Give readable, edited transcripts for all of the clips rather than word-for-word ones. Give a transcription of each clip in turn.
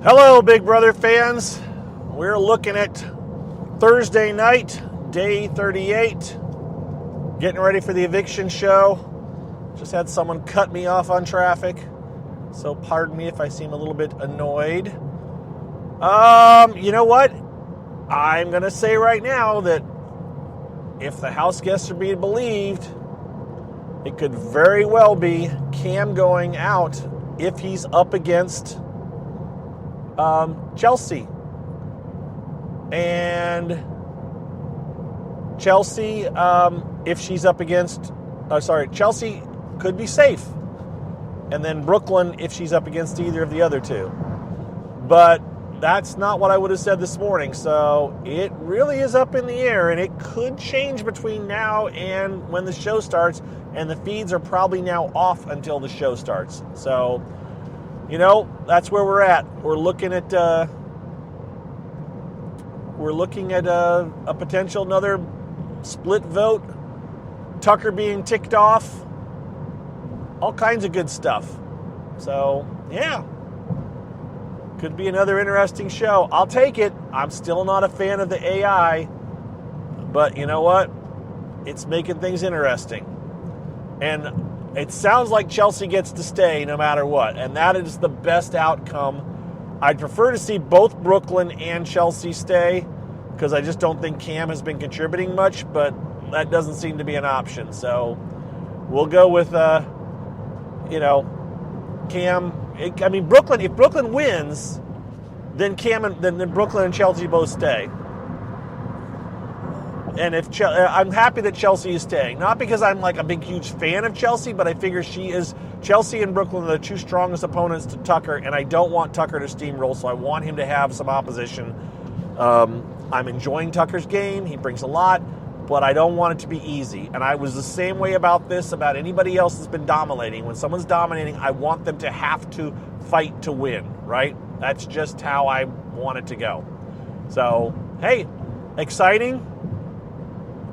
Hello, Big Brother fans. We're looking at Thursday night, day 38. Getting ready for the eviction show. Just had someone cut me off on traffic, so pardon me if I seem a little bit annoyed. You know what? I'm going to say right now that if the house guests are being believed, it could very well be Cam going out if he's up against Chelsea. And Chelsea, if she's up against, Chelsea could be safe. And then Brooklyn, if she's up against either of the other two. But that's not what I would have said this morning. So it really is up in the air, and it could change between now and when the show starts. And the feeds are probably now off until the show starts. So, that's where we're at. We're looking at a potential another split vote, Tucker being ticked off, all kinds of good stuff. So, yeah, could be another interesting show. I'll take it. I'm still not a fan of the AI, but you know what? It's making things interesting. And it sounds like Chelsea gets to stay no matter what, and that is the best outcome. I'd prefer to see both Brooklyn and Chelsea stay because I just don't think Cam has been contributing much, but that doesn't seem to be an option. So we'll go with, Cam. Brooklyn. If Brooklyn wins, then then Brooklyn and Chelsea both stay. And I'm happy that Chelsea is staying. Not because I'm like a big, huge fan of Chelsea, but I figure Chelsea and Brooklyn are the two strongest opponents to Tucker, and I don't want Tucker to steamroll, so I want him to have some opposition. I'm enjoying Tucker's game. He brings a lot, but I don't want it to be easy. And I was the same way about anybody else that's been dominating. When someone's dominating, I want them to have to fight to win, right? That's just how I want it to go. So, hey, exciting.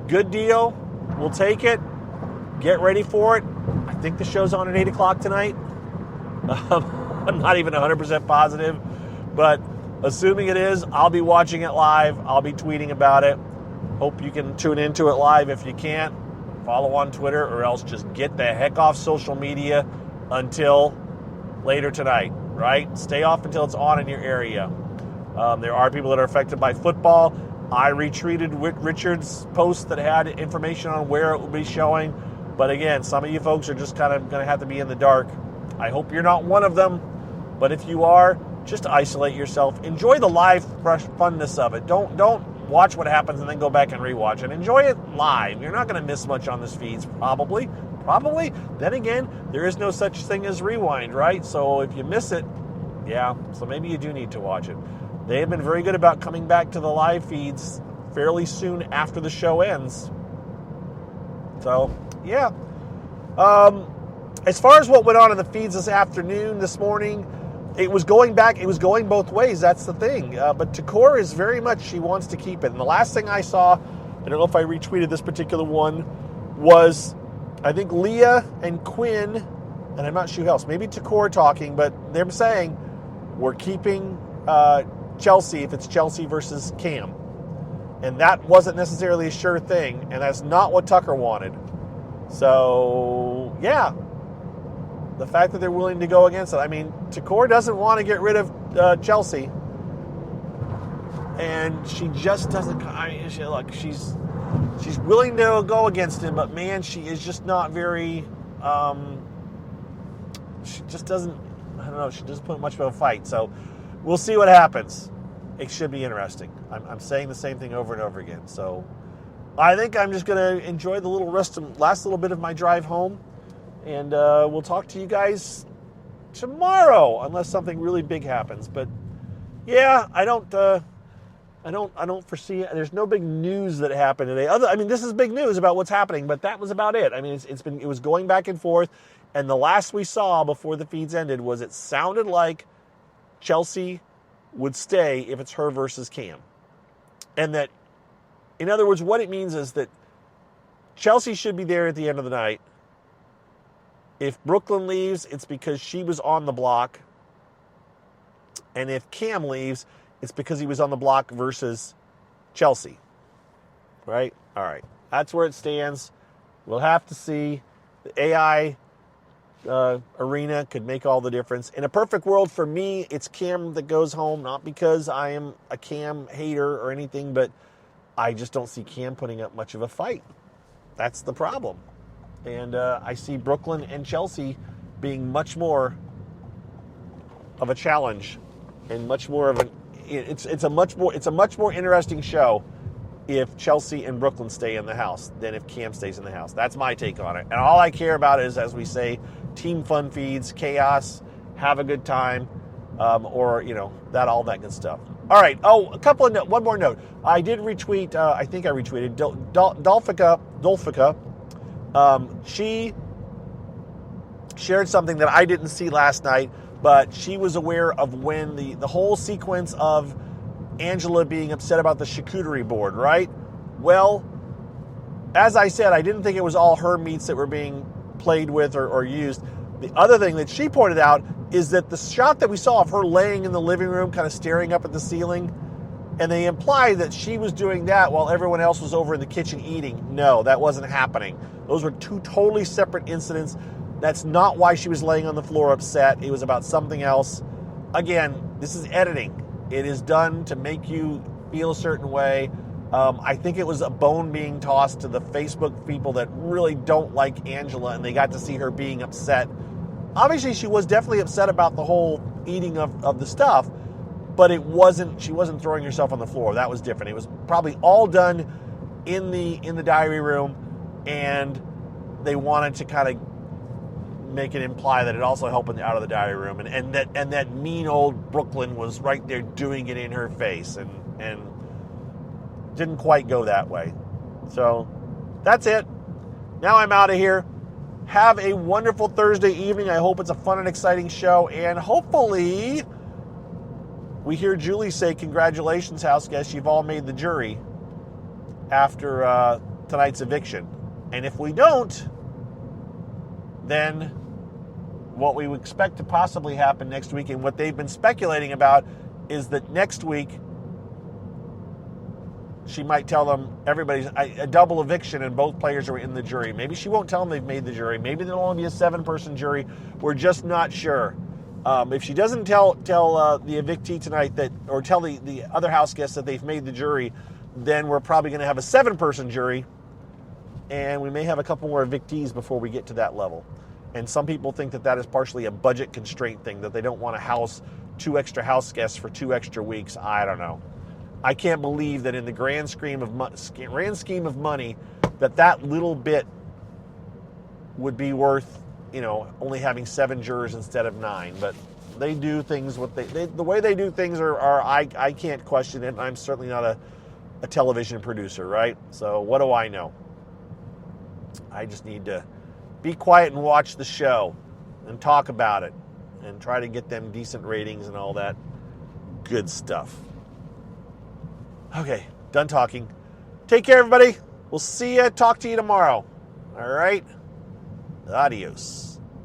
Good deal. We'll take it. Get ready for it. I think the show's on at 8 o'clock tonight. I'm not even 100% positive. But assuming it is, I'll be watching it live. I'll be tweeting about it. Hope you can tune into it live. If you can't, follow on Twitter, or else just get the heck off social media until later tonight, right? Stay off until it's on in your area. There are people that are affected by football. I retweeted Richard's post that had information on where it will be showing. But again, some of you folks are just kind of going to have to be in the dark. I hope you're not one of them. But if you are, just isolate yourself. Enjoy the live funness of it. Don't watch what happens and then go back and rewatch it. Enjoy it live. You're not going to miss much on this feeds, probably. Then again, there is no such thing as rewind, right? So if you miss it, so maybe you do need to watch it. They have been very good about coming back to the live feeds fairly soon after the show ends. So, yeah. As far as what went on in the feeds this morning, it was going both ways. That's the thing. But Takor is very much, she wants to keep it. And the last thing I saw, I don't know if I retweeted this particular one, was I think Leah and Quinn, and I'm not sure who else, maybe Takor talking, but they're saying we're keeping Chelsea if it's Chelsea versus Cam. And that wasn't necessarily a sure thing, and that's not what Tucker wanted. So, yeah. The fact that they're willing to go against it. Takor doesn't want to get rid of Chelsea. And she just doesn't... she's willing to go against him, but man, she is just not very... she just doesn't... I don't know, she doesn't put much of a fight, so... We'll see what happens. It should be interesting. I'm saying the same thing over and over again. So I think I'm just going to enjoy the last little bit of my drive home. And we'll talk to you guys tomorrow, unless something really big happens. But yeah, I don't foresee. There's no big news that happened today. This is big news about what's happening, but that was about it. It was going back and forth, and the last we saw before the feeds ended was it sounded like Chelsea would stay if it's her versus Cam. And that, in other words, what it means is that Chelsea should be there at the end of the night. If Brooklyn leaves, it's because she was on the block. And if Cam leaves, it's because he was on the block versus Chelsea. Right? All right. That's where it stands. We'll have to see. The AI arena could make all the difference. In a perfect world for me, it's Cam that goes home, not because I am a Cam hater or anything, but I just don't see Cam putting up much of a fight. That's the problem. And I see Brooklyn and Chelsea being much more of a challenge and much more of it's a much more interesting show if Chelsea and Brooklyn stay in the house than if Cam stays in the house. That's my take on it. And all I care about is, as we say, team fun feeds, chaos, have a good time, or, all that good stuff. All right. Oh, one more note. I did retweet, I think I retweeted, Dolfica. She shared something that I didn't see last night, but she was aware of when the whole sequence of Angela being upset about the charcuterie board, right? Well, as I said, I didn't think it was all her meats that were being played with or used. The other thing that she pointed out is that the shot that we saw of her laying in the living room kind of staring up at the ceiling, and they implied that she was doing that while everyone else was over in the kitchen eating. No, that wasn't happening. Those were two totally separate incidents. That's not why she was laying on the floor upset. It was about something else. Again, this is editing. It is done to make you feel a certain way. I think it was a bone being tossed to the Facebook people that really don't like Angela, and they got to see her being upset. Obviously, she was definitely upset about the whole eating of the stuff, but she wasn't throwing herself on the floor. That was different. It was probably all done in the diary room, and they wanted to kind of make it imply that it also happened out of the diary room, and that mean old Brooklyn was right there doing it in her face, and didn't quite go that way. So that's it. Now I'm out of here. Have a wonderful Thursday evening. I hope it's a fun and exciting show, and hopefully we hear Julie say, "Congratulations, house guests, you've all made the jury," after tonight's eviction. And if we don't, then what we would expect to possibly happen next week, and what they've been speculating about, is that next week she might tell them everybody's a double eviction and both players are in the jury. Maybe she won't tell them they've made the jury. Maybe there'll only be a 7-person jury. We're just not sure. If she doesn't tell the evictee tonight or tell the other house guests that they've made the jury, then we're probably going to have a 7-person jury, and we may have a couple more evictees before we get to that level. And some people think that is partially a budget constraint thing, that they don't want to house 2 extra house guests for 2 extra weeks. I don't know. I can't believe that in the grand scheme of money, that little bit would be worth, only having 7 jurors instead of 9. But they do things the way they do things I can't question it. And I'm certainly not a television producer, right? So what do I know? I just need to be quiet and watch the show and talk about it and try to get them decent ratings and all that good stuff. Okay, done talking. Take care, everybody. We'll see you. Talk to you tomorrow. All right? Adios.